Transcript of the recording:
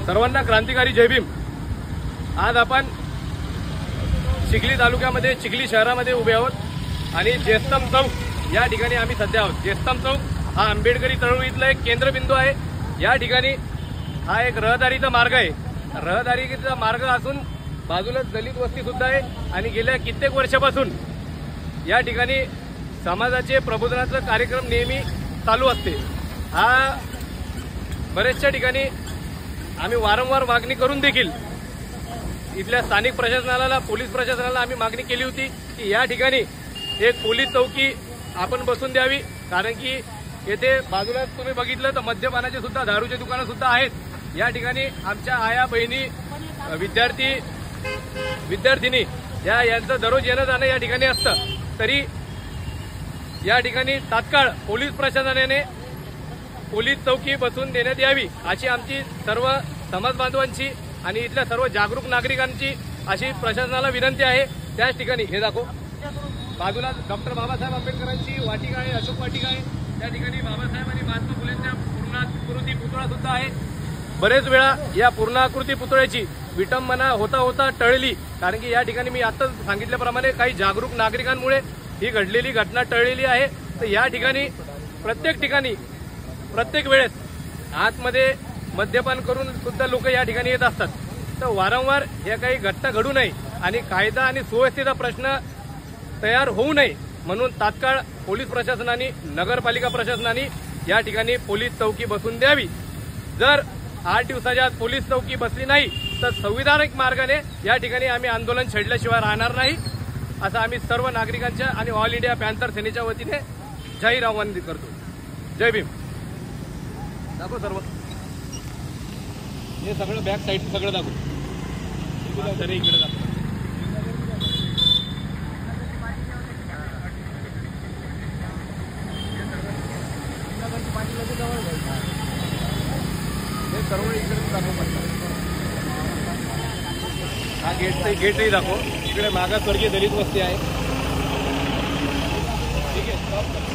सर्वांना क्रांतिकारी जय भीम। आज आपण चिखली तालुक्यामध्ये चिखली शहरामध्ये उभे आहोत आणि जेस्तम चौक या ठिकाणी आम्ही सध्या आहोत। जेस्तम चौक हा आंबेडकरी चळवळीतला एक केंद्रबिंदू आहे। या ठिकाणी हा एक रहदारीचा मार्ग आहे। रहदारीचा मार्ग असून बाजूला दलित वस्ती सुद्धा आहे आणि गेल्या कित्येक वर्षापासून या ठिकाणी समाजाचे प्रबोधनाचा कार्यक्रम नेहमी चालू असते। हा बरेचशा ठिकाणी आम्ही वारंवार मागणी करून देखील इथल्या स्थानिक प्रशासनाला पोलीस प्रशासनाला आम्ही मागणी केली होती की या ठिकाणी एक पोलीस चौकी आपण बसून द्यावी, कारण की येथे बाजूला तुम्ही बघितलं तर मद्यपानाचे सुद्धा दारूचे दुकानं सुद्धा आहेत। या ठिकाणी आमच्या आया बहिणी विद्यार्थिनी यांचं दररोज येणं जाणं या ठिकाणी असतं, तरी या ठिकाणी तात्काळ पोलीस प्रशासनाने पोलीस चौकी बसून देण्यात यावी अशी आमची सर्व समाज बांधवांची आणि इथल्या सर्व जागरूक नागरिकांची अशी प्रशासनाला विनंती आहे। त्याच ठिकाणी हे दाखव बाजूला डॉक्टर बाबासाहेब आंबेडकरांची वाटिका आहे, अशोक वाटिका आहे। त्या ठिकाणी बाबासाहेब आणि महात्मा फुलेंच्या पूर्णाकृती पुतळा सुद्धा आहे। बरेच वेळा या पूर्णाकृती पुतळ्याची विटंबना होता होता टळली, कारण की या ठिकाणी मी आता सांगितल्याप्रमाणे काही जागरूक नागरिकांमुळे ही घडलेली घटना टळलेली आहे। तर या ठिकाणी प्रत्येक वेळेस आतमध्ये मद्यपान करून सुद्धा लोक या ठिकाणी येत असतात। तर वारंवार या काही घटना घडू नये आणि कायदा आणि सुव्यवस्थेचा प्रश्न तयार होऊ नये म्हणून तात्काळ पोलीस प्रशासनाने नगरपालिका प्रशासनाने या ठिकाणी पोलीस चौकी बसून द्यावी। जर 8 दिवसाच्या आत पोलीस चौकी बसली नाही तर संविधानिक मार्गाने या ठिकाणी आम्ही आंदोलन छेडल्याशिवाय राहणार नाही, असं आम्ही सर्व नागरिकांच्या आणि ऑल इंडिया पॅन्थर सेनेच्या वतीने जाहीर आवाहन करतो। जय भीम। दाखव सर्व हे सगळं बॅक साईड सगळं दाखव इकडे दाखव। हे सर्व इकडे दाखव। हा गेटही दाखव। इकडे मागासवर्गीय दलित वस्ती आहे। ठीक आहे।